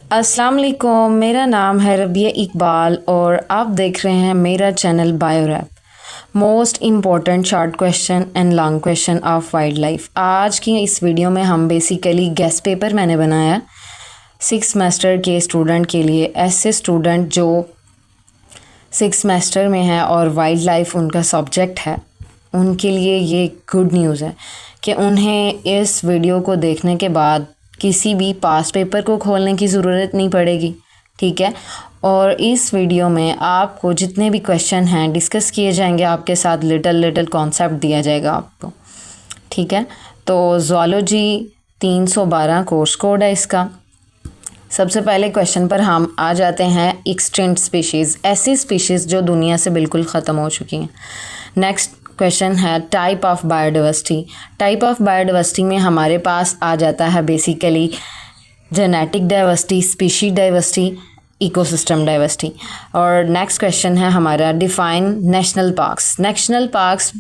अस्सलाम वालेकुम, मेरा नाम है रबिया इकबाल और आप देख रहे हैं मेरा channel Biorap. Most important short question and long question of wild life. आज की इस वीडियो में हम बेसिकली गेस्ट पेपर मैंने बनाया 6 सेमेस्टर के स्टूडेंट के लिए। ऐसे स्टूडेंट जो 6 सेमेस्टर में है और वाइल्ड लाइफ उनका सब्जेक्ट है, उनके लिए ये गुड न्यूज़ है कि उन्हें इस वीडियो को देखने के बाद किसी भी पास्ट पेपर को खोलने की ज़रूरत नहीं पड़ेगी। ठीक है, और इस वीडियो में आपको जितने भी क्वेश्चन हैं डिस्कस किए जाएंगे, आपके साथ लिटिल कॉन्सेप्ट दिया जाएगा आपको। ठीक है, तो ज़ूलॉजी 312 कोर्स कोड है इसका। सबसे पहले क्वेश्चन पर हम आ जाते हैं एक्सटिंक्ट स्पीशीज़, ऐसी स्पीशीज़ जो दुनिया से बिल्कुल ख़त्म हो चुकी हैं। नेक्स्ट क्वेश्चन है type of biodiversity. Type of biodiversity में हमारे पास आ जाता है basically genetic diversity, species diversity, ecosystem diversity. और नेक्स्ट क्वेश्चन है हमारा define national parks. National parks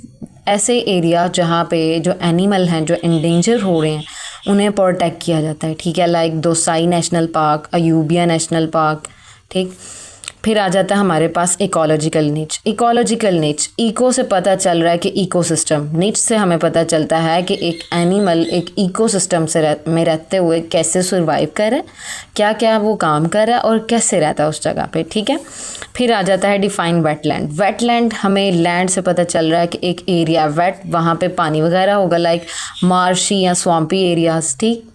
ऐसे एरिया जहाँ पे जो एनिमल हैं जो इंडेंजर हो रहे हैं उन्हें प्रोटेक्ट किया जाता है। ठीक है, like Deosai national park, Ayubia national park. ठीक, फिर आ जाता है हमारे पास ecological niche. Ecological niche, eco से पता चल रहा है कि इकोसिस्टम, नीच से हमें पता चलता है कि एक एनिमल एक इकोसिस्टम से में रहते हुए कैसे सर्वाइव कर रहा है, क्या क्या वो काम कर रहा है और कैसे रहता है उस जगह पे। ठीक है, फिर आ जाता है डिफाइन वेटलैंड। वेटलैंड हमें लैंड से पता चल रहा है कि एक एरिया वेट, वहाँ पे पानी वगैरह होगा, लाइक मार्शी या स्वाम्पी एरियाज। ठीक,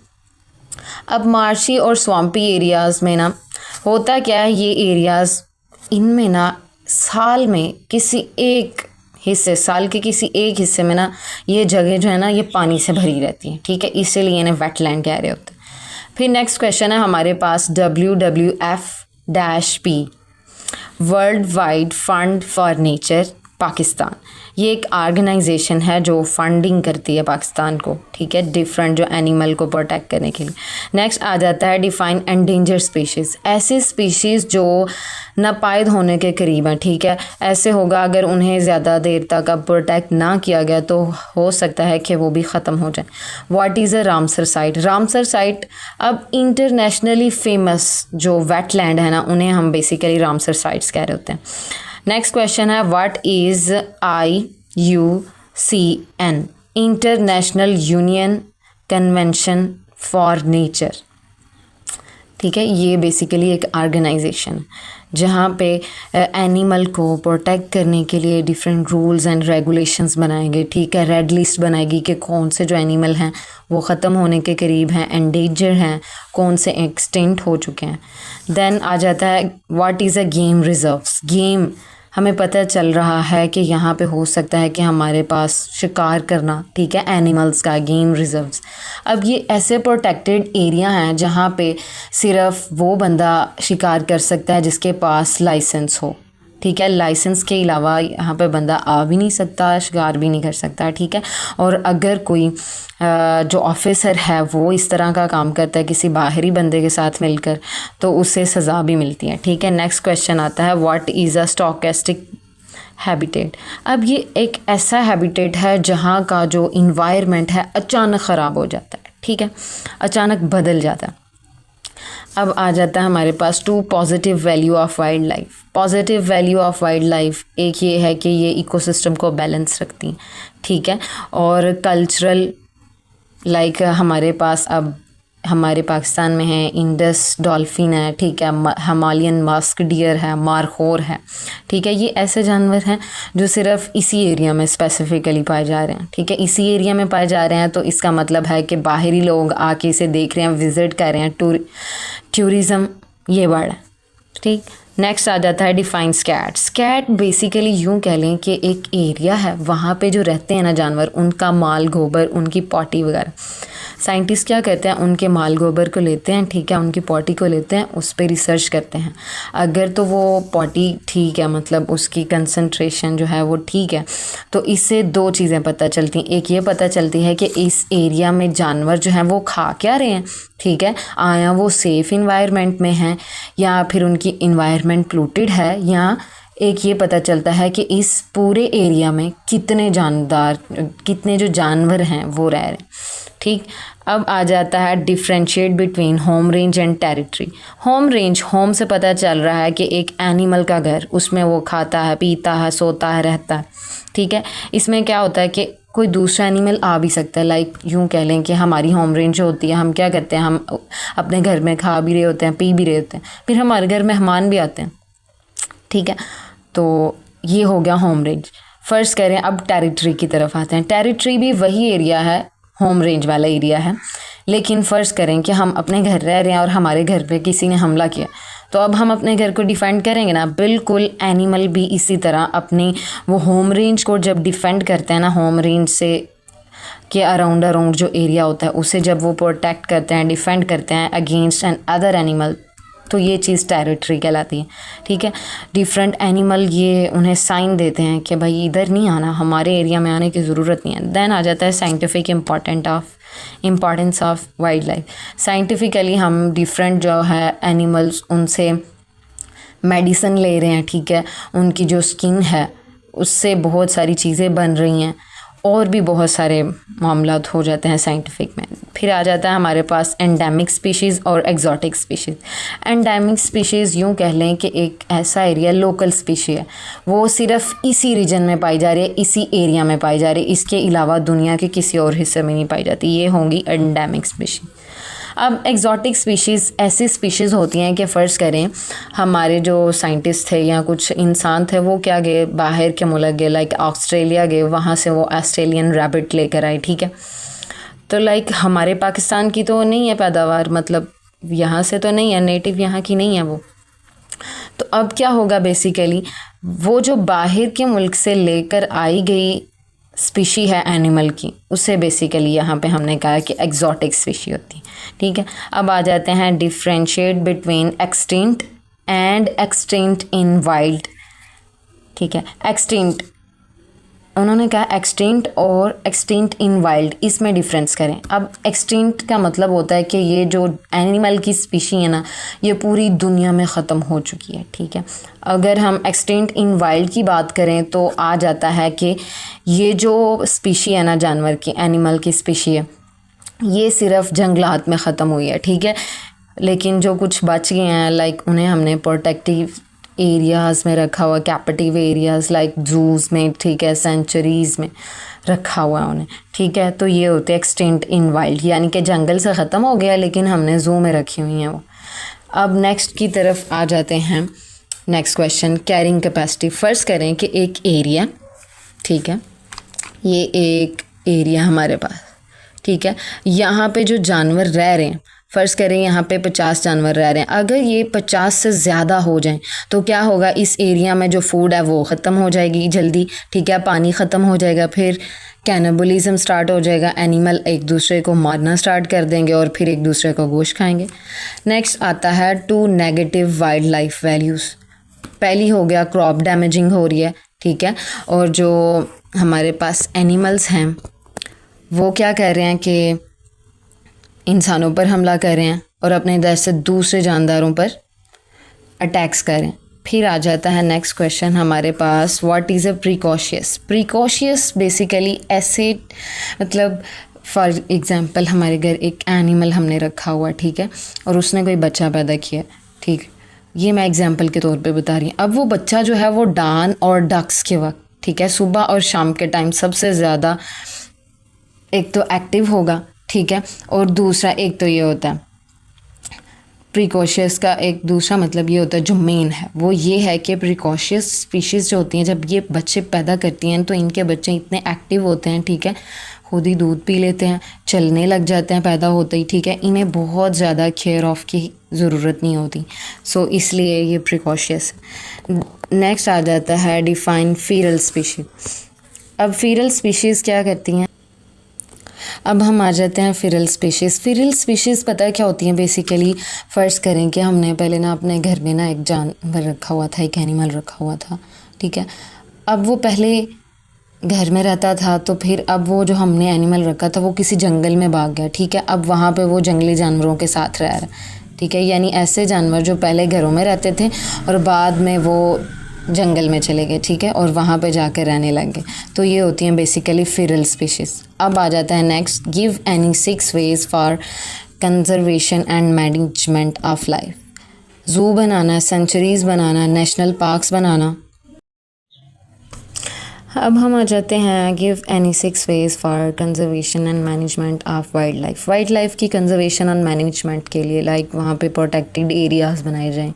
अब मार्शी और स्वाम्पी एरियाज़ में ना होता क्या है, ये एरियाज़ इनमें ना साल में किसी एक हिस्से, साल के किसी एक हिस्से में ना ये जगह जो है ना ये पानी से भरी रहती है। ठीक है, इसीलिए इन्हें वेटलैंड कह रहे होते हैं। फिर नेक्स्ट क्वेश्चन है हमारे पास WWF-P, world wide fund for nature Pakistan. ये एक ऑर्गेनाइजेशन है जो फंडिंग करती है पाकिस्तान को। ठीक है, डिफरेंट जो एनिमल को प्रोटेक्ट करने के लिए। नेक्स्ट आ जाता है डिफाइन एंडेंजर स्पीशीज़। ऐसी स्पीशीज़ जो नापायद होने के करीब हैं। ठीक है, ऐसे होगा अगर उन्हें ज़्यादा देर तक अब प्रोटेक्ट ना किया गया तो हो सकता है कि वो भी ख़त्म हो जाए। What is a Ramsar site? Ramsar site अब इंटरनेशनली फेमस जो वेटलैंड है ना उन्हें हम बेसिकली रामसर साइट्स कह रहे होते हैं। नेक्स्ट क्वेश्चन है what is IUCN, international union convention for nature. ठीक है, ये बेसिकली एक ऑर्गेनाइजेशन जहाँ पे एनिमल को प्रोटेक्ट करने के लिए डिफरेंट रूल्स एंड रेगुलेशंस बनाएंगे। ठीक है, रेड लिस्ट बनाएगी कि कौन से जो एनिमल हैं वो ख़त्म होने के करीब हैं, एंडेंजर हैं, कौन से एक्सटिंक्ट हो चुके हैं। देन आ जाता है what is a game reserves. Game हमें पता चल रहा है कि यहाँ पे हो सकता है कि हमारे पास शिकार करना, ठीक है, एनिमल्स का गेम रिजर्व्स। अब ये ऐसे प्रोटेक्टेड एरिया हैं जहाँ पे सिर्फ वो बंदा शिकार कर सकता है जिसके पास लाइसेंस हो। ठीक है, लाइसेंस के अलावा यहाँ पे बंदा आ भी नहीं सकता, शिकार भी नहीं कर सकता। ठीक है, और अगर कोई जो ऑफिसर है वो इस तरह का काम करता है किसी बाहरी बंदे के साथ मिलकर तो उसे सज़ा भी मिलती है। ठीक है, नेक्स्ट क्वेश्चन आता है what is a stochastic habitat. अब ये एक ऐसा हैबिटेट है जहाँ का जो इन्वायरमेंट है अचानक ख़राब हो जाता है। ठीक है, अचानक बदल जाता है। अब आ जाता है हमारे पास 2 positive value of wild life. Positive value of wild life एक ये है कि ये इकोसिस्टम को बैलेंस रखती हैं। ठीक है, और कल्चरल लाइक हमारे पास अब हमारे पाकिस्तान में है इंडस डॉल्फिन है। ठीक है, हिमालयन मस्क डियर है, मारखोर है। ठीक है, ये ऐसे जानवर हैं जो सिर्फ इसी एरिया में स्पेसिफिकली पाए जा रहे हैं। ठीक है, इसी एरिया में पाए जा रहे हैं तो इसका मतलब है कि बाहरी लोग आके इसे देख रहे हैं, विज़िट कर रहे हैं, टूरिज़म ये बढ़ा। ठीक, नेक्स्ट आ जाता है डिफाइन स्कैट। स्कैट बेसिकली यूँ कह लें कि एक एरिया है, वहाँ पे जो रहते हैं ना जानवर, उनका माल गोबर, उनकी पॉटी वगैरह, साइंटिस्ट क्या करते हैं, उनके माल गोबर को लेते हैं। ठीक है, उनकी पॉटी को लेते हैं, उस पर रिसर्च करते हैं। अगर तो वो पॉटी ठीक है, मतलब उसकी कंसंट्रेशन जो है वो ठीक है, तो इससे 2 चीज़ें पता चलती हैं। एक ये पता चलती है कि इस एरिया में जानवर जो हैं वो खा क्या रहे हैं। ठीक है, आया वो सेफ़ इन्वायरमेंट में हैं या फिर उनकी इन्वायरमेंट पोल्यूटेड है, या एक ये पता चलता है कि इस पूरे एरिया में कितने जो जानवर हैं वो रह रहे हैं। ठीक। अब आ जाता है differentiate between home range and territory. Home range, home से पता चल रहा है कि एक एनिमल का घर, उसमें वो खाता है, पीता है, सोता है, रहता है, ठीक है। इसमें क्या होता है कि कोई दूसरा एनिमल आ भी सकता है, लाइक यूँ कह लें कि हमारी होम रेंज होती है, हम क्या करते हैं, हम अपने घर में खा भी रहे होते हैं, पी भी रहे होते हैं, फिर हमारे घर मेहमान भी आते हैं, ठीक है। तो ये हो गया होम रेंज। फर्स्ट करें, अब टेरिटरी की तरफ आते हैं। टेरिटरी भी वही एरिया है, होम रेंज वाला एरिया है, लेकिन फ़र्ज़ करें कि हम अपने घर रह रहे हैं और हमारे घर पे किसी ने हमला किया, तो अब हम अपने घर को डिफेंड करेंगे ना। बिल्कुल एनिमल भी इसी तरह अपनी वो होम रेंज को जब डिफेंड करते हैं ना, होम रेंज से के अराउंड जो एरिया होता है उसे जब वो प्रोटेक्ट करते हैं, डिफेंड करते हैं अगेंस्ट एन अदर एनिमल, तो ये चीज़ टेरिटरी कहलाती है, ठीक है। डिफरेंट एनिमल ये उन्हें साइन देते हैं कि भाई इधर नहीं आना, हमारे एरिया में आने की ज़रूरत नहीं है। देन आ जाता है scientific importance of wild life. Scientifically हम डिफरेंट जो है एनिमल्स, उनसे मेडिसिन ले रहे हैं, ठीक है। उनकी जो स्किन है उससे बहुत सारी चीज़ें बन रही हैं, और भी बहुत सारे मामलात हो जाते हैं साइंटिफिक में। फिर आ जाता है हमारे पास एंडेमिक स्पीशीज़ और एक्जॉटिक स्पीशीज़। एंडेमिक स्पीशीज़ यूँ कह लें कि एक ऐसा एरिया, लोकल स्पीशी है, वो सिर्फ इसी रीजन में पाई जा रही है, इसी एरिया में पाई जा रही है, इसके अलावा दुनिया के किसी और हिस्से में नहीं पाई जाती, ये होंगी एंडेमिक स्पीशी। अब एक्जॉटिक स्पीशीज़ ऐसी स्पीशीज़ होती हैं कि फ़र्ज़ करें हमारे जो साइंटिस्ट थे या कुछ इंसान थे, वो क्या गए, बाहर के मुल्क गए, लाइक ऑस्ट्रेलिया गए, वहाँ से वो ऑस्ट्रेलियन रैबिट लेकर आए, ठीक है। तो लाइक हमारे पाकिस्तान की तो नहीं है पैदावार, मतलब यहाँ से तो नहीं है, नेटिव यहाँ की नहीं है वो। तो अब क्या होगा, बेसिकली वो जो बाहर के मुल्क से लेकर आई गई स्पीशी है एनिमल की, उसे बेसिकली यहाँ पे हमने कहा कि एक्जॉटिक स्पीशी होती है, ठीक है। अब आ जाते हैं differentiate between extinct and extinct in wild, ठीक है। एक्सटिंक्ट, उन्होंने कहा एक्सटिंक्ट और एक्सटिंक्ट इन वाइल्ड, इसमें डिफरेंस करें। अब एक्सटिंक्ट का मतलब होता है कि ये जो एनिमल की स्पीशी है ना, ये पूरी दुनिया में ख़त्म हो चुकी है, ठीक है। अगर हम एक्सटिंक्ट इन वाइल्ड की बात करें तो आ जाता है कि ये जो स्पीशी है ना, जानवर की, एनिमल की स्पीशी है, ये सिर्फ जंगलात में ख़त्म हुई है, ठीक है। लेकिन जो कुछ बच गए हैं, लाइक उन्हें हमने प्रोटेक्टिव एरियाज़ में रखा हुआ, कैप्टिव एरियाज़ लाइक जूज़ में, ठीक है, सेंचुरीज़ में रखा हुआ है उन्हें, ठीक है। तो ये होते हैं एक्सटिंक्ट इन वाइल्ड, यानी कि जंगल से ख़त्म हो गया लेकिन हमने जू में रखी हुई हैं वो। अब नेक्स्ट की तरफ आ जाते हैं। Next question, carrying capacity. फ़र्ज़ करें कि एक एरिया, ठीक है, ये एक एरिया हमारे पास, ठीक है, यहाँ पे जो जानवर रह रहे हैं, फ़र्ज़ करें यहाँ पे 50 जानवर रह रहे हैं, अगर ये 50 से ज़्यादा हो जाएं तो क्या होगा, इस एरिया में जो फूड है वो ख़त्म हो जाएगी जल्दी, ठीक है, पानी ख़त्म हो जाएगा, फिर कैनिबलिज्म स्टार्ट हो जाएगा, एनिमल एक दूसरे को मारना स्टार्ट कर देंगे और फिर एक दूसरे का गोश्त खाएंगे। नेक्स्ट आता है 2 नेगेटिव वाइल्ड लाइफ वैल्यूज़। पहली हो गया क्रॉप डैमेजिंग हो रही है, ठीक है, और जो हमारे पास एनिमल्स हैं वो क्या कर रहे हैं कि इंसानों पर हमला कर रहे हैं और अपने दर से दूसरे जानदारों पर अटैक्स कर रहे हैं। फिर आ जाता है नेक्स्ट क्वेश्चन हमारे पास, what is a precocious basically ऐसे, मतलब फॉर एग्ज़ाम्पल हमारे घर एक एनिमल हमने रखा हुआ, ठीक है, और उसने कोई बच्चा पैदा किया, ठीक, ये मैं एग्ज़ाम्पल के तौर पे बता रही हूँ। अब वो बच्चा जो है वो डान और डक्स के वक्त, ठीक है, सुबह और शाम के टाइम सबसे ज़्यादा एक तो एक्टिव होगा, ठीक है, और दूसरा एक तो ये होता है प्रिकॉशियस का एक दूसरा मतलब ये होता है जो मेन है वो ये है कि प्रिकॉशियस स्पीशीज़ जो होती हैं जब ये बच्चे पैदा करती हैं तो इनके बच्चे इतने एक्टिव होते हैं, ठीक है, खुद ही दूध पी लेते हैं, चलने लग जाते हैं पैदा होते ही, ठीक है, इन्हें बहुत ज़्यादा केयर ऑफ़ की ज़रूरत नहीं होती, सो इसलिए ये प्रिकॉशियस। नेक्स्ट आ जाता है डिफाइन फीरल स्पीशीज़। अब फीरल स्पीशीज़ क्या करती हैं, अब हम आ जाते हैं फीरल स्पीशीज़ पता है क्या होती हैं, बेसिकली फ़र्ज़ करें कि हमने पहले ना अपने घर में ना एक जानवर रखा हुआ था, एक एनिमल रखा हुआ था, ठीक है, अब वो पहले घर में रहता था, तो फिर अब वो जो हमने एनिमल रखा था वो किसी जंगल में भाग गया, ठीक है, अब वहाँ पे वो जंगली जानवरों के साथ रह रहा है, ठीक है, यानी ऐसे जानवर जो पहले घरों में रहते थे और बाद में वो जंगल में चले गए, ठीक है, और वहाँ पे जाकर रहने लग गए, तो ये होती हैं बेसिकली फीरल स्पीशीज़। अब आ जाता है next, give any 6 ways for conservation and management of life. Zoo बनाना, सेंचुरीज़ बनाना, नेशनल पार्क्स बनाना। अब हम आ जाते हैं give any 6 ways for conservation and management of wild life. Wild life की कंजर्वेशन और मैनेजमेंट के लिए लाइक वहाँ पे प्रोटेक्टेड एरियाज़ बनाए जाएं,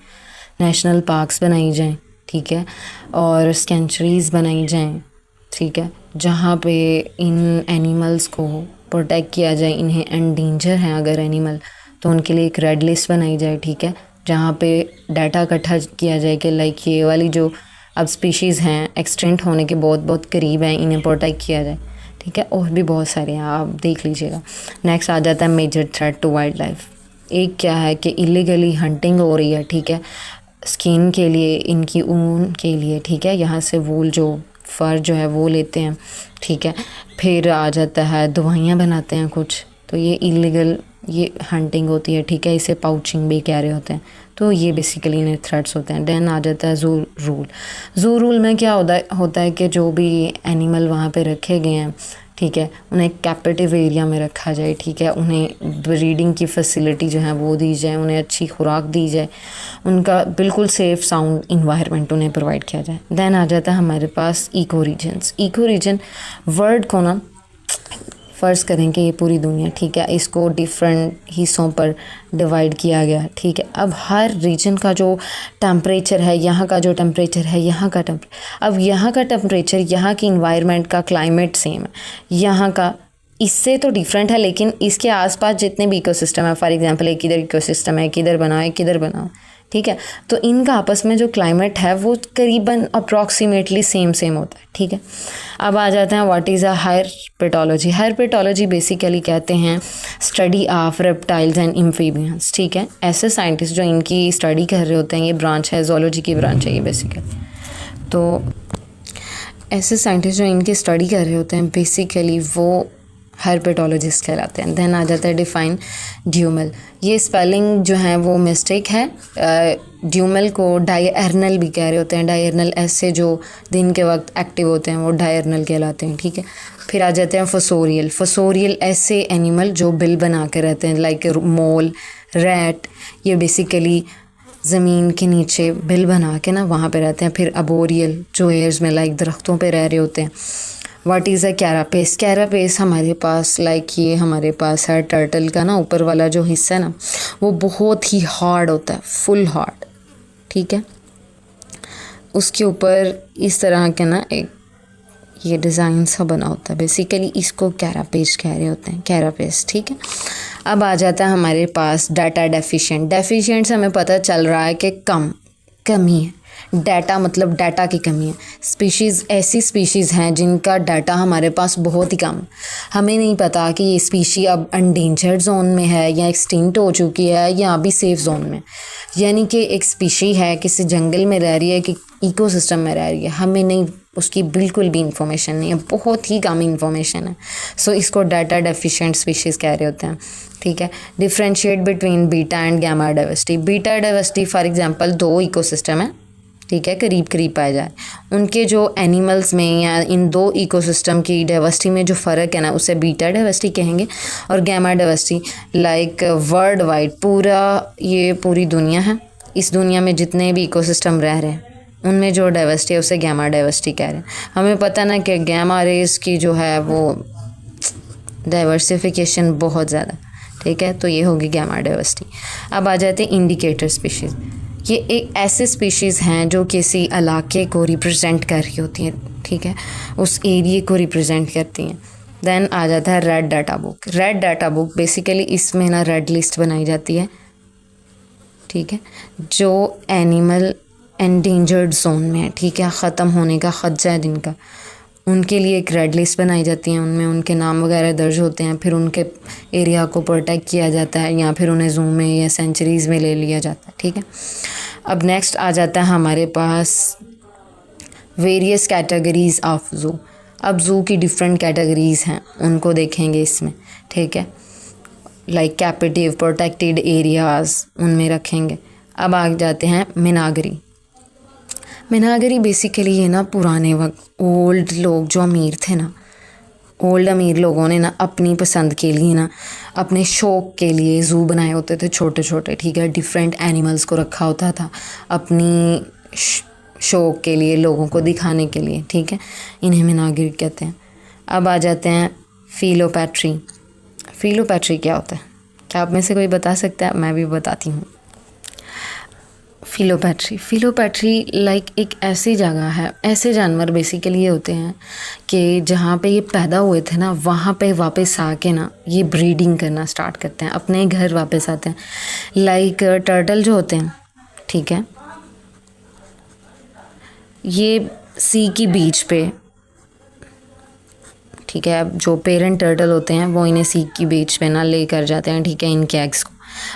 नेशनल पार्क्स बनाई जाएं, ठीक है, और सेंचुरीज़ बनाई जाएं, ठीक है, जहाँ पे इन एनिमल्स को प्रोटेक्ट किया जाए। इन्हें एंडेंजर हैं अगर एनिमल, तो उनके लिए एक रेड लिस्ट बनाई जाए, ठीक है, जहाँ पे डाटा इकट्ठा किया जाए कि लाइक ये वाली जो अब स्पीशीज़ हैं एक्सटेंट होने के बहुत बहुत करीब हैं, इन्हें प्रोटेक्ट किया जाए, ठीक है। और भी बहुत सारे हैं, आप देख लीजिएगा। नेक्स्ट आ जाता है major threat to wild life. एक क्या है कि इलीगली हंटिंग हो रही है, ठीक है, स्किन के लिए, इनकी ऊन के लिए, ठीक है, यहाँ से वूल जो फर जो है वो लेते हैं, ठीक है। फिर आ जाता है दवाइयाँ बनाते हैं कुछ, तो ये इलीगल ये हंटिंग होती है, ठीक है, इसे पाउचिंग भी कह रहे होते हैं। तो ये बेसिकली इन्हें थ्रेट्स होते हैं। देन आ जाता है ज़ू रूल। ज़ू रूल में क्या होता है कि जो भी एनिमल वहाँ पे रखे गए हैं, ठीक है, उन्हें कैप्टिव एरिया में रखा जाए, ठीक है, उन्हें ब्रीडिंग की फैसिलिटी जो है वो दी जाए, उन्हें अच्छी खुराक दी जाए, उनका बिल्कुल सेफ़ साउंड इन्वायरमेंट उन्हें प्रोवाइड किया जाए। देन आ जाता है हमारे पास eco regions. Eco region word को ना फ़र्ज़ करें कि ये पूरी दुनिया, ठीक है, इसको डिफरेंट हिस्सों पर डिवाइड किया गया, ठीक है। अब हर रीजन का जो टेम्परेचर है, यहाँ का जो टेम्परेचर है, यहाँ का अब यहाँ का टेम्परेचर, यहाँ की इन्वायरमेंट का क्लाइमेट सेम है, यहाँ का इससे तो डिफरेंट है, लेकिन इसके आसपास जितने भी इकोसिस्टम है, फॉर एग्जांपल एक इधर इकोसिस्टम है, किधर बनाओ, एक किधर बनाओ, ठीक है, तो इनका आपस में जो क्लाइमेट है वो करीबन अप्रॉक्सीमेटली सेम होता है, ठीक है। अब आ जाते हैं व्हाट इज़ अ हायरपेटोलॉजी। हायरपेटोलॉजी बेसिकली कहते हैं study of reptiles and amphibians, ठीक है। ऐसे साइंटिस्ट जो इनकी स्टडी कर रहे होते हैं, ये ब्रांच है, ज़ूलॉजी की ब्रांच है ये बेसिकली। तो ऐसे साइंटिस्ट जो इनकी स्टडी कर रहे होते हैं बेसिकली वो हायरपेटोलॉजिस्ट कहलाते हैं। देन आ जाता है डिफाइन ड्यूमल। ये स्पेलिंग जो है वो मिस्टेक है, ड्यूमल को डायर्नल भी कह रहे होते हैं। डायर्नल ऐसे जो दिन के वक्त एक्टिव होते हैं वो डायर्नल कहलाते हैं, ठीक है। फिर आ जाते हैं फोसोरियल। फोसोरियल ऐसे एनिमल जो बिल बना के रहते हैं, लाइक मोल, रैट, ये बेसिकली ज़मीन के नीचे बिल बना के ना वहाँ पे रहते हैं। फिर अबोरियल जो एयर्स में लाइक दरख्तों पे रह रहे होते हैं। What is a carapace. Carapace हमारे पास लाइक ये हमारे पास है टर्टल का ना ऊपर वाला जो हिस्सा है ना वो बहुत ही हार्ड होता है, फुल हार्ड, ठीक है। उसके ऊपर इस तरह के ना एक ये डिज़ाइन सा बना होता है, बेसिकली इसको कैरापेस कह रहे होते हैं, कैरापेस, ठीक है। अब आ जाता है हमारे पास डाटा डेफिशिएंट। डेफिशिएंट से हमें पता चल रहा है कि कमी है। डाटा मतलब डाटा की कमी है। स्पीशीज़ ऐसी स्पीशीज़ हैं जिनका डाटा हमारे पास बहुत ही कम, हमें नहीं पता कि ये स्पीशी अब एंडेंजर्ड जोन में है या एक्सटिंक्ट हो चुकी है या अभी सेफ जोन में। यानी कि एक स्पीशी है किसी जंगल में रह रही है कि इकोसिस्टम में रह रही है, हमें नहीं उसकी बिल्कुल भी इंफॉर्मेशन नहीं है, बहुत ही कम इंफॉर्मेशन है। सो इसको डाटा डेफिशिएंट स्पीशीज़ कह रहे होते हैं, ठीक है। Differentiate between beta and gamma diversity. Beta diversity for example 2 ecosystem है, ठीक है, करीब करीब पाए जाए, उनके जो एनिमल्स में या इन 2 इकोसिस्टम की डाइवर्सिटी में जो फ़र्क है ना उसे बीटा डाइवर्सिटी कहेंगे। और gamma diversity like world wide ये पूरी दुनिया है, इस दुनिया में जितने भी इकोसिस्टम रह रहे हैं उनमें जो डाइवर्सिटी है उसे गैमा डाइवर्सिटी कह रहे हैं। हमें पता ना कि गैमा रेस की जो है वो डाइवर्सिफिकेशन बहुत ज़्यादा, ठीक है, तो ये होगी गैमा डाइवर्सिटी। अब आ जाते हैं इंडिकेटर स्पीशीज़। ये एक ऐसे स्पीशीज़ हैं जो किसी इलाके को रिप्रेजेंट कर रही होती हैं, ठीक है, उस एरिए को रिप्रेजेंट करती हैं। देन आ जाता है red data book. Red data book basically इसमें ना रेड लिस्ट बनाई जाती है, ठीक है, जो एनिमल एंडेंजर्ड जोन में है, ठीक है, ख़त्म होने का खदशा है जिनका, उनके लिए एक रेड लिस्ट बनाई जाती है, उनमें उनके नाम वगैरह दर्ज होते हैं। फिर उनके एरिया को प्रोटेक्ट किया जाता है या फिर उन्हें ज़ू में या सेंचुरीज़ में ले लिया जाता है, ठीक है। अब नेक्स्ट आ जाता है हमारे पास वेरियस कैटेगरीज़ ऑफ ज़ू। अब ज़ू की डिफरेंट कैटेगरीज़ हैं, उनको देखेंगे इसमें, ठीक है, लाइक कैप्टिव, प्रोटेक्टेड एरियाज़, उनमें रखेंगे। अब आ जाते हैं मीनागरी। मीनागरी बेसिकली ये ना पुराने वक्त ओल्ड लोग जो अमीर थे ना ओल्ड अमीर लोगों ने ना अपनी पसंद के लिए ना, अपने शौक़ के लिए ज़ू बनाए होते थे छोटे छोटे, ठीक है। डिफरेंट एनिमल्स को रखा होता था अपनी शौक़ के लिए, लोगों को दिखाने के लिए, ठीक है। इन्हें मेनागिर कहते हैं। अब आ जाते हैं फिलोपैट्री। फिलोपैट्री क्या होता है? क्या आप में से कोई बता सकता है? मैं भी बताती हूँ। फिलोपैट्री लाइक एक ऐसी जगह है, ऐसे जानवर बेसिकली ये होते हैं कि जहाँ पे ये पैदा हुए थे ना, वहाँ पे वापस आके ना ये ब्रीडिंग करना स्टार्ट करते हैं, अपने घर वापस आते हैं। लाइक टर्टल जो होते हैं, ठीक है, ये सी की बीच पे, ठीक है, जो पेरेंट टर्टल होते हैं वो इन्हें सी की बीच पे ना लेकर जाते हैं, ठीक है, इनके एग्स को।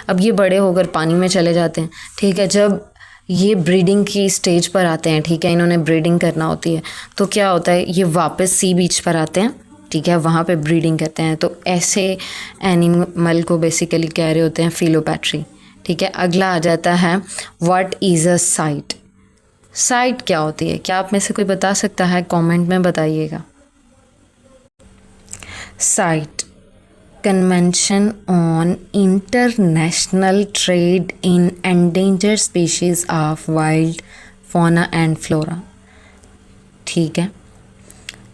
अब ये बड़े होकर पानी में चले जाते हैं, ठीक है। जब ये ब्रीडिंग की स्टेज पर आते हैं, ठीक है, इन्होंने ब्रीडिंग करना होती है, तो क्या होता है, ये वापस सी बीच पर आते हैं, ठीक है, वहाँ पे ब्रीडिंग करते हैं। तो ऐसे एनिमल को बेसिकली कह रहे होते हैं फिलोपैट्री, ठीक है। अगला आ जाता है what is a site. Site क्या होती है? क्या आप में से कोई बता सकता है? कमेंट में बताइएगा। Site, Convention on International Trade in Endangered Species of Wild Fauna and Flora, ठीक है।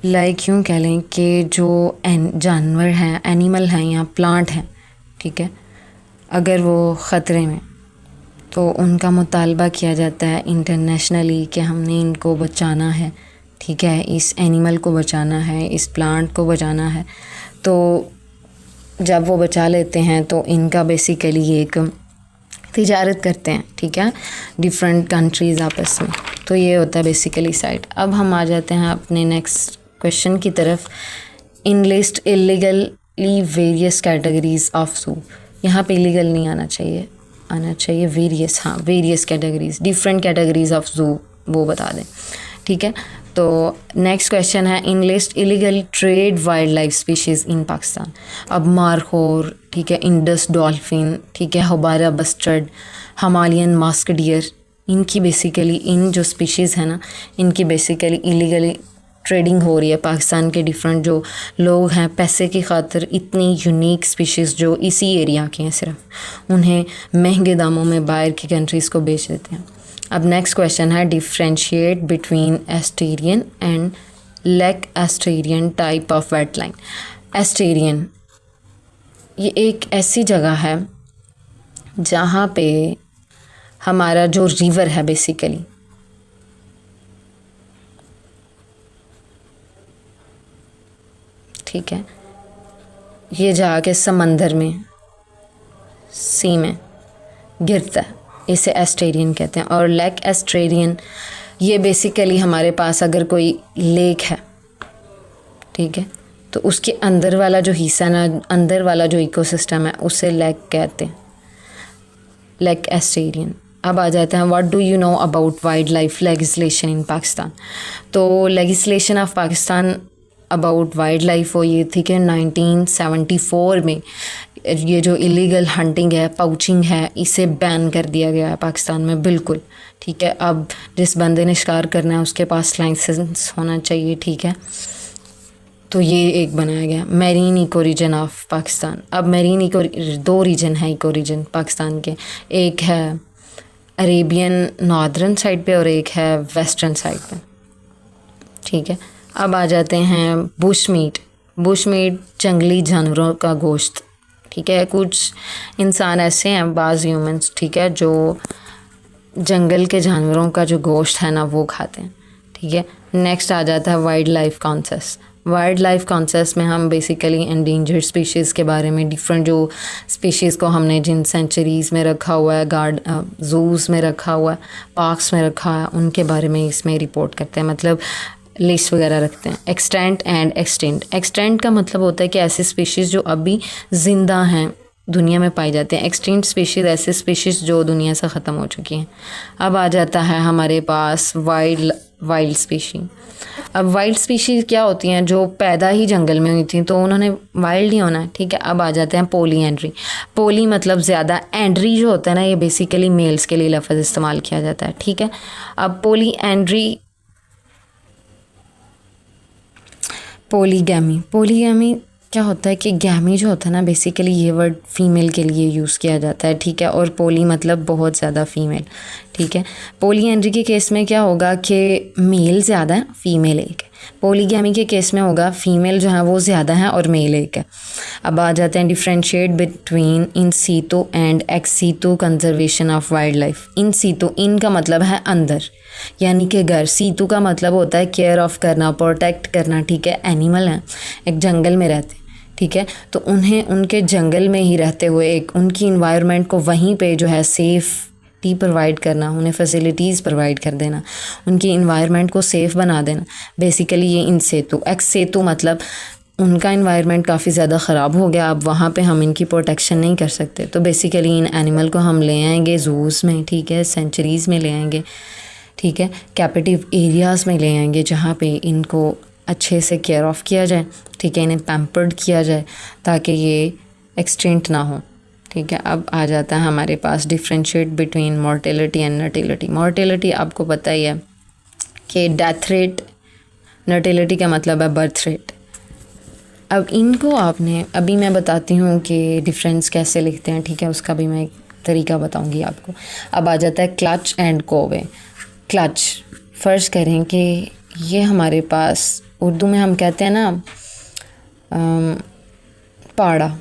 लाइक यूँ कह लें कि जो जानवर हैं, एनिमल हैं या प्लांट हैं, ठीक है, अगर वो ख़तरे में, तो उनका मुतालबा किया जाता है इंटरनेशनली कि हमने इनको बचाना है, ठीक है, इस एनिमल को बचाना है, इस प्लांट को बचाना है। तो जब वो बचा लेते हैं तो इनका बेसिकली एक तिजारत करते हैं, ठीक है, डिफरेंट कंट्रीज़ आपस में। तो ये होता है बेसिकली साइट। अब हम आ जाते हैं अपने नेक्स्ट क्वेश्चन की तरफ। Enlist illegally various categories of zoo. यहाँ पे इलीगल नहीं आना चाहिए, आना चाहिए वेरियस, हाँ, various categories, different categories of zoo, वो बता दें, ठीक है। तो नेक्स्ट क्वेश्चन है enlist illegal trade wild life species in Pakistan. अब मारखोर, ठीक है, इंडस डॉल्फिन, ठीक है, houbara bustard, Himalayan musk deer, इनकी बेसिकली, इन जो स्पीशीज़ है ना, इनकी बेसिकली इलीगली ट्रेडिंग हो रही है। पाकिस्तान के डिफरेंट जो लोग हैं, पैसे की खातिर इतनी यूनिक स्पीशीज़ जो इसी एरिया के हैं सिर्फ, उन्हें महंगे दामों में बाहर की कंट्रीज़ को बेच देते हैं। अब नेक्स्ट क्वेश्चन है differentiate between estuarine and lake estuarine type of wetland. Estuarine ये एक ऐसी जगह है जहाँ पे हमारा जो रिवर है बेसिकली, ठीक है, ये जाके समंदर में, सी में गिरता है, इसे एस्टेरियन कहते हैं। और लेक एस्टेरियन ये बेसिकली हमारे पास अगर कोई लेक है, ठीक है, तो उसके अंदर वाला जो हिस्सा ना, अंदर वाला जो इकोसिस्टम है, उसे लेक कहते हैं, लेक एस्टेरियन। अब आ जाते हैं what do you know about wild life legislation in Pakistan. तो legislation of Pakistan about wild life वो ये थी कि 1974 में ये जो इलीगल हंटिंग है, पाउचिंग है, इसे बैन कर दिया गया है पाकिस्तान में, बिल्कुल, ठीक है। अब जिस बंदे ने शिकार करना है उसके पास लाइसेंस होना चाहिए, ठीक है। तो ये एक बनाया गया marine eco region of Pakistan. अब मैरीन इको, दो रीजन है इको रीजन पाकिस्तान के, एक है अरेबियन नॉर्दर्न साइड पे और एक है वेस्टर्न साइड पे, ठीक है। अब आ जाते हैं बुश मीट। बुश मीट जंगली जानवरों का गोश्त, ठीक है। कुछ इंसान ऐसे हैं, बाज़ ह्यूमंस, ठीक है, जो जंगल के जानवरों का जो गोश्त है ना वो खाते हैं, ठीक है। नेक्स्ट आ जाता है वाइल्ड लाइफ कॉन्सेस। वाइल्ड लाइफ कॉन्सेस में हम बेसिकली एंडेंजर्ड स्पीशीज़ के बारे में, डिफरेंट जो स्पीशीज़ को हमने जिन सेंचुरीज़ में रखा हुआ है, ज़ूज़ में रखा हुआ है, पार्क्स में रखा है, उनके बारे में इसमें रिपोर्ट करते हैं, मतलब लिस्ट वगैरह रखते हैं। Extent and extinct. एक्सटेंट का मतलब होता है कि ऐसे स्पीशीज़ जो अभी ज़िंदा हैं, दुनिया में पाई जाते हैं। एक्सटिंक्ट स्पीशीज़ ऐसे स्पीशीज़ जो दुनिया से ख़त्म हो चुकी हैं। अब आ जाता है हमारे पास वाइल्ड स्पीशी। अब वाइल्ड स्पीशीज़ क्या होती हैं? जो पैदा ही जंगल में हुई थी तो उन्होंने वाइल्ड ही होना है, ठीक है। अब आ जाते हैं पोली एंड्री। पोली मतलब ज़्यादा, एंड्री जो होता है ना, ये बेसिकली मेल्स के लिए लफ्ज़ इस्तेमाल किया जाता है, ठीक है। अब पोली एंड्री पोलीगैमी, पोलीगैमी क्या होता है कि गैमी जो होता है ना, बेसिकली ये वर्ड फीमेल के लिए यूज़ किया जाता है, ठीक है। और पोली मतलब बहुत ज़्यादा फीमेल, ठीक है। पोलीएंड्री के केस में क्या होगा कि मेल ज़्यादा है, फीमेल एक है। पोलीगैमी के केस में होगा फीमेल जो है वो ज़्यादा है और मेल एक है। अब आ जाते हैं differentiate between in situ and ex situ conservation of wild life. In situ, in का मतलब है अंदर, यानी कि घर। सीटू का मतलब होता है केयर ऑफ करना, प्रोटेक्ट करना, ठीक है। एनिमल हैं, एक जंगल में रहते हैं, ठीक है। तो उन्हें उनके जंगल में ही रहते हुए एक उनकी इन्वायरमेंट को वहीं पे जो है सेफ्टी प्रोवाइड करना, उन्हें फैसिलिटीज़ प्रोवाइड कर देना, उनकी इन्वायरमेंट को सेफ़ बना देना, बेसिकली ये इन सेतु। एक्स सेतु मतलब उनका इन्वायरमेंट काफ़ी ज़्यादा ख़राब हो गया, अब वहाँ पे हम इनकी प्रोटेक्शन नहीं कर सकते, तो बेसिकली इन एनिमल को हम ले आएंगे ज़ूज़ में, ठीक है, सेंचुरीज़ में ले आएंगे, ठीक है, कैप्टिव एरियाज़ में ले आएंगे जहाँ पे इनको अच्छे से केयर ऑफ़ किया जाए, ठीक है, इन्हें पैम्पर्ड किया जाए ताकि ये एक्सटिंक्ट ना हो, ठीक है। अब आ जाता है हमारे पास differentiate between mortality and natality. Mortality आपको पता ही है कि डेथ रेट, नर्टिलिटी का मतलब है बर्थ रेट। अब इनको आपने, अभी मैं बताती हूँ कि डिफरेंस कैसे लिखते हैं, ठीक है, उसका भी मैं एक तरीका बताऊँगी आपको। अब आ जाता है क्लच एंड कोवे। क्लच फ़र्ज़ करें कि ये हमारे पास, उर्दू में हम कहते हैं ना पाड़ा,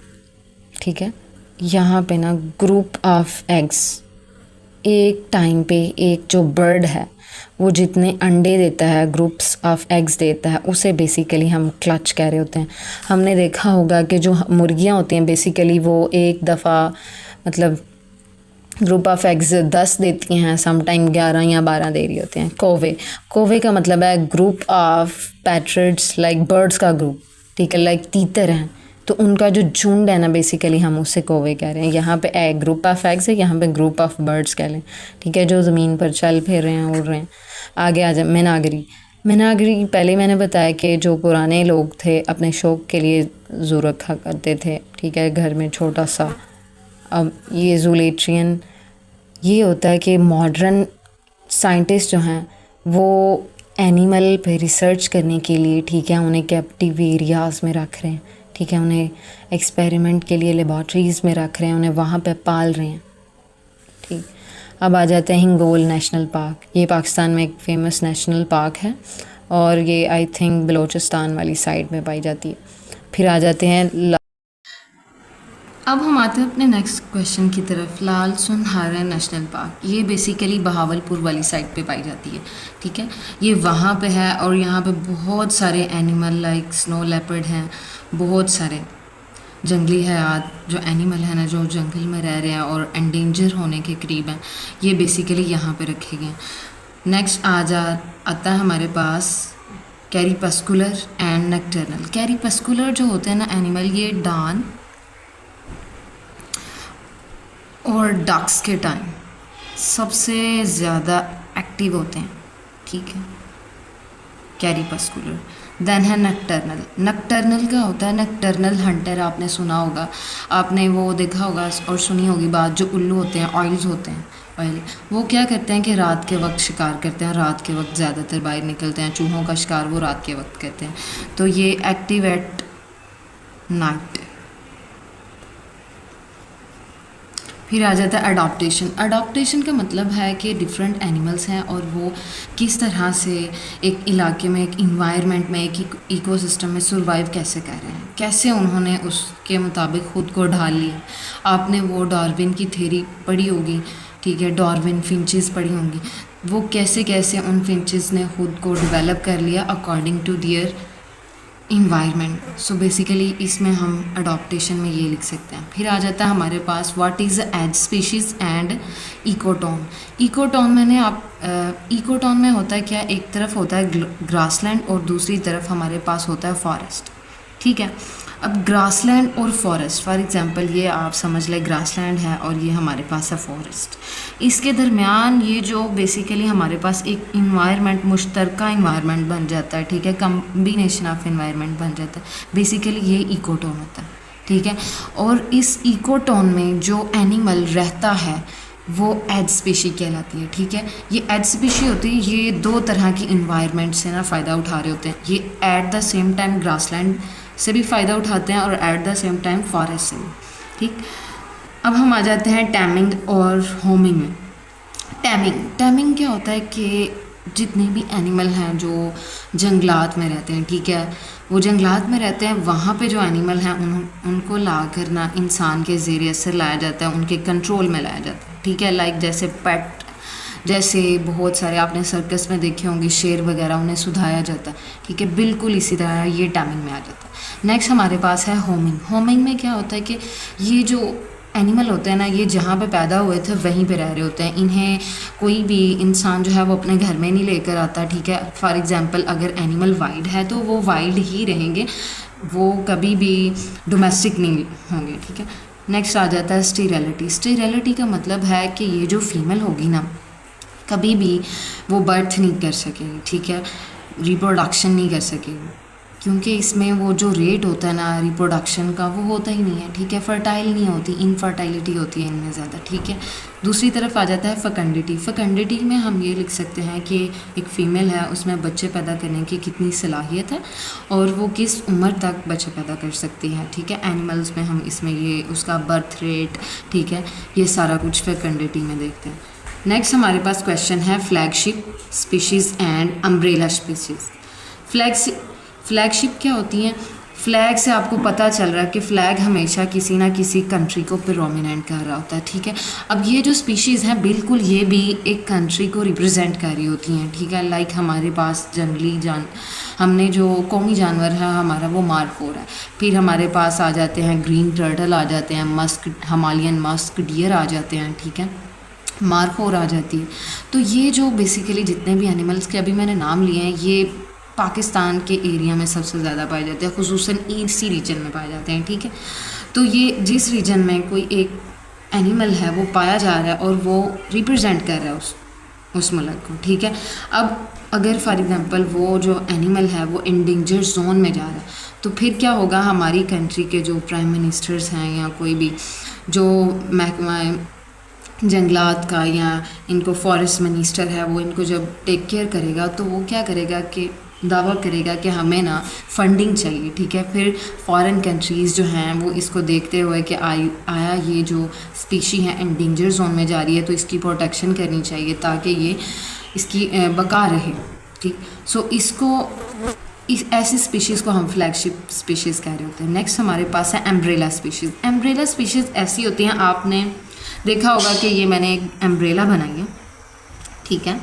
ठीक है। यहाँ पे ना ग्रुप ऑफ एग्स, एक टाइम पे एक जो बर्ड है वो जितने अंडे देता है, ग्रुप्स ऑफ एग्स देता है, उसे बेसिकली हम क्लच कह रहे होते हैं। हमने देखा होगा कि जो मुर्गियाँ होती हैं बेसिकली वो एक दफ़ा मतलब ग्रुप ऑफ एग्स 10 देती हैं, समटाइम 11 या 12 दे रही होती हैं। कोवे, कोवे का मतलब है ग्रुप ऑफ पैट्रिड्स, लाइक बर्ड्स का ग्रुप, ठीक है, लाइक तीतर हैं, तो उनका जो झुंड है ना बेसिकली हम उससे कोवे कह रहे हैं। यहाँ पे ए ग्रुप ऑफ एग्स है, यहाँ पे ग्रुप ऑफ बर्ड्स कह लें, ठीक है, जो ज़मीन पर चल फिर रहे हैं, उड़ रहे हैं। आगे आ जाए मेनागरी। मेनागरी पहले मैंने बताया कि जो पुराने लोग थे अपने शौक़ के लिए ज़ू रखा करते थे, ठीक है, घर में छोटा सा। अब ये ज़ूलेट्रियन, ये होता है कि मॉडर्न साइंटिस्ट जो हैं वो एनिमल पे रिसर्च करने के लिए, ठीक है, उन्हें कैप्टिव एरियाज़ में रख रहे हैं, ठीक है, उन्हें एक्सपेरिमेंट के लिए लेबॉर्ट्रीज़ में रख रहे हैं, उन्हें वहाँ पे पाल रहे हैं, ठीक। अब आ जाते हैं हिंगोल नेशनल पार्क। ये पाकिस्तान में एक फ़ेमस नेशनल पार्क है और ये आई थिंक बलूचिस्तान वाली साइड में पाई जाती है। फिर आ जाते हैं अब हम आते हैं अपने नेक्स्ट क्वेश्चन की तरफ। लाल सुनहारा नेशनल पार्क, ये बेसिकली बहावलपुर वाली साइड पे पाई जाती है, ठीक है, ये वहाँ पे है और यहाँ पे बहुत सारे एनिमल लाइक स्नो लेपर्ड हैं, बहुत सारे जंगली हयात जो एनिमल है ना, जो जंगल में रह रहे हैं और एंडेंजर होने के करीब हैं, ये बेसिकली यहाँ पे रखे गए हैं। नेक्स्ट आता है हमारे पास कैरीपस्कुलर एंड नक्टर्नल। कैरीपस्कुलर जो होते हैं ना एनिमल, ये डान और डक्स के टाइम सबसे ज़्यादा एक्टिव होते हैं, ठीक है, कैरीपस्कुलर। देन है नक्टर्नल। नक्टर्नल क्या होता है? नक्टर्नल हंटर आपने सुना होगा, आपने वो देखा होगा और सुनी होगी बात, जो उल्लू होते हैं, ऑयल्स होते हैं, ऑयल, वो क्या करते हैं कि रात के वक्त शिकार करते हैं, रात के वक्त ज़्यादातर बाहर निकलते हैं, चूहों का शिकार वो रात के वक्त करते हैं, तो ये एक्टिव एट नाइट। फिर आ जाता है अडॉप्टेशन। अडॉप्टेशन का मतलब है कि डिफरेंट एनिमल्स हैं और वो किस तरह से एक इलाके में, एक इन्वायरमेंट में, एक इकोसिस्टम में सर्वाइव कैसे कर रहे हैं, कैसे उन्होंने उसके मुताबिक ख़ुद को ढाल लिया। आपने वो डार्विन की थ्योरी पढ़ी होगी, ठीक है, डार्विन फिंचेस पढ़ी होंगी, वो कैसे कैसे उन फिंचेस ने ख़ुद को डेवलप कर लिया according to their environment. So basically इसमें हम अडॉप्टेशन में ये लिख सकते हैं। फिर आ जाता है हमारे पास what is as species and ecotone. Ecotone में होता है क्या, एक तरफ होता है ग्रासलैंड और दूसरी तरफ हमारे पास होता है फॉरेस्ट, ठीक है। अब ग्रासलैंड और फॉरेस्ट, फॉर एग्जांपल ये आप समझ लें ग्रासलैंड है और ये हमारे पास है फॉरेस्ट, इसके दरमियान ये जो बेसिकली हमारे पास एक इन्वायरमेंट, मुश्तरका इन्वायरमेंट बन जाता है, ठीक है, कम्बिनेशन ऑफ इन्वायरमेंट बन जाता है, बेसिकली ये इकोटोन होता है, ठीक है। और इस इकोटोन में जो एनिमल रहता है, वो एज स्पीशी कहलाती है। ठीक है, ये एज स्पीशी होती है, ये दो तरह की इन्वायरमेंट से ना फ़ायदा उठा रहे होते हैं। ये at the same time grassland से भी फ़ायदा उठाते हैं और at the same time forest से भी। ठीक, अब हम आ जाते हैं टैमिंग और होमिंग में। टैमिंग क्या होता है कि जितने भी एनिमल हैं जो जंगलात में रहते हैं, ठीक है, वो जंगलात में रहते हैं, वहाँ पे जो एनिमल हैं उनको ला कर ना इंसान के ज़रिए से लाया जाता है, उनके कंट्रोल में लाया जाता है। ठीक है, लाइक जैसे पेट, जैसे बहुत सारे आपने सर्कस में देखे होंगे शेर वगैरह, उन्हें सुधाया जाता है। ठीक है, बिल्कुल इसी तरह ये टैमिंग में आ जाता है। नेक्स्ट हमारे पास है होमिंग। होमिंग में क्या होता है कि ये जो एनिमल होते हैं ना, ये जहाँ पे पैदा हुए थे वहीं पे रह रहे होते हैं। इन्हें कोई भी इंसान जो है वो अपने घर में नहीं लेकर आता। ठीक है, फॉर एग्जांपल अगर एनिमल वाइल्ड है तो वो वाइल्ड ही रहेंगे, वो कभी भी डोमेस्टिक नहीं होंगे। ठीक है, नेक्स्ट आ जाता है स्टीरिलिटी। स्टीरिलिटी का मतलब है कि ये जो फीमेल होगी ना, कभी भी वो बर्थ नहीं कर सकेगी। ठीक है, रिप्रोडक्शन नहीं कर सकेगी, क्योंकि इसमें वो जो रेट होता है ना रिप्रोडक्शन का, वो होता ही नहीं है। ठीक है, फर्टाइल नहीं होती, इनफर्टाइलिटी होती है इनमें ज़्यादा। ठीक है, दूसरी तरफ आ जाता है फकंडिटी। फकंडिटी में हम ये लिख सकते हैं कि एक फ़ीमेल है, उसमें बच्चे पैदा करने की कितनी सलाहियत है और वो किस उम्र तक बच्चे पैदा कर सकती है। ठीक है, एनिमल्स में हम इसमें ये उसका बर्थ रेट, ठीक है, ये सारा कुछ फकंडिटी में देखते हैं। नेक्स्ट हमारे पास क्वेश्चन है flagship species and umbrella species. Flagship क्या होती हैं? फ्लैग से आपको पता चल रहा है कि फ़्लैग हमेशा किसी ना किसी कंट्री को प्रोमिनेंट कर रहा होता है। ठीक है, अब ये जो स्पीशीज़ हैं बिल्कुल ये भी एक कंट्री को रिप्रेजेंट कर रही होती हैं। ठीक है, लाइक हमारे पास जंगली हमने जो कौमी जानवर है हमारा वो मार्कोर है। फिर हमारे पास आ जाते हैं ग्रीन टर्टल, आ जाते हैं हिमालयन मस्क डियर आ जाते हैं। ठीक है, मार्कोर आ जाती है। तो ये जो बेसिकली जितने भी एनिमल्स के अभी मैंने नाम लिए हैं, ये पाकिस्तान के एरिया में सबसे ज़्यादा पाए जाते हैं, खुसूसन इसी रीजन में पाए जाते हैं। ठीक है, तो ये जिस रीजन में कोई एक एनिमल है वो पाया जा रहा है और वो रिप्रेजेंट कर रहा है उस मुल्क को। ठीक है, अब अगर फॉर एग्जांपल वो जो एनिमल है वो इंडेंजर जोन में जा रहा है, तो फिर क्या होगा, हमारी कंट्री के जो प्राइम मिनिस्टर्स हैं या कोई भी जो महकमा जंगलात का या इनको फॉरेस्ट मिनिस्टर है, वो इनको जब टेक केयर करेगा तो वो क्या करेगा कि दावा करेगा कि हमें ना फंडिंग चाहिए। ठीक है, फिर फॉरेन कंट्रीज़ जो हैं वो इसको देखते हुए कि आया ये जो स्पीशी है एंडेंजर जोन में जा रही है तो इसकी प्रोटेक्शन करनी चाहिए ताकि ये इसकी बका रहे। ठीक, सो इस ऐसी स्पीशीज़ को हम फ्लैगशिप स्पीशीज़ कह रहे होते हैं। नेक्स्ट हमारे पास है एम्ब्रेला स्पीशीज़। एम्ब्रेला स्पीशीज़ ऐसी होती हैं, आपने देखा होगा कि ये मैंने एक अम्ब्रेला बनाई है। ठीक है,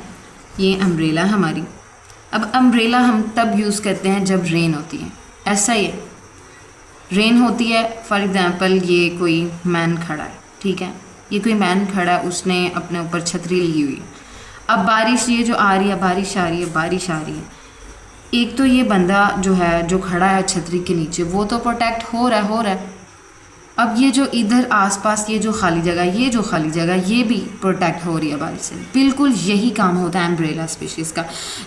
ये अम्ब्रेला हमारी। अब अम्ब्रेला हम तब यूज़ करते हैं जब रेन होती है। ऐसा ही है, रेन होती है, फॉर एग्ज़ाम्पल ये कोई मैन खड़ा है। ठीक है, ये कोई मैन खड़ा है, उसने अपने ऊपर छतरी ली हुई है। अब बारिश ये जो आ रही है, बारिश आ रही है, एक तो ये बंदा जो है जो खड़ा है छतरी के नीचे वो तो प्रोटेक्ट हो रहा है। अब ये जो इधर आसपास ये जो खाली जगह ये भी प्रोटेक्ट हो रही है बारिश से। बिल्कुल यही काम होता है एम्ब्रेला स्पीशीज़ का।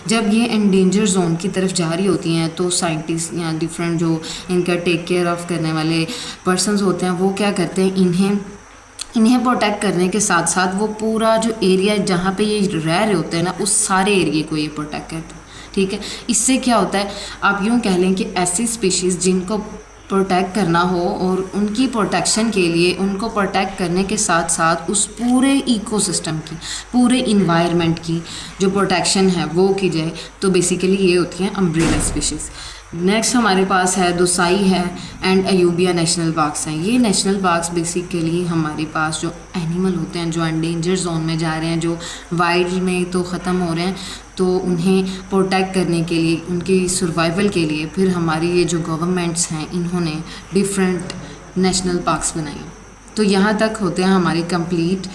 जब ये एंडेंजर जोन की तरफ जा रही होती हैं तो साइंटिस्ट या डिफरेंट जो इनका टेक केयर ऑफ करने वाले पर्सनस होते हैं वो क्या करते हैं, इन्हें प्रोटेक्ट करने के साथ साथ वो पूरा जो एरिया जहाँ पे ये रह रहे होते हैं ना, उस सारे एरिए को ये प्रोटेक्ट करते हैं। ठीक है, इससे क्या होता है, आप यूँ कह लें कि ऐसी स्पीशीज़ जिनको प्रोटेक्ट करना हो और उनकी प्रोटेक्शन के लिए उनको प्रोटेक्ट करने के साथ साथ उस पूरे इकोसिस्टम की, पूरे इन्वायरमेंट की जो प्रोटेक्शन है वो की जाए, तो बेसिकली ये होती हैं अम्ब्रेला स्पीशीज़। नेक्स्ट हमारे पास है दोसाई है एंड अयूबिया नेशनल पार्क्स हैं। ये नेशनल पार्क्स बेसिकली हमारे पास जो एनिमल होते हैं जो एंडेंजर जोन में जा रहे हैं, जो वाइल्ड में तो ख़त्म हो रहे हैं, तो उन्हें प्रोटेक्ट करने के लिए, उनकी सर्वाइवल के लिए फिर हमारी ये जो गवर्नमेंट्स हैं इन्होंने डिफरेंट नेशनल पार्क्स बनाए। तो यहाँ तक होते हैं हमारे कंप्लीट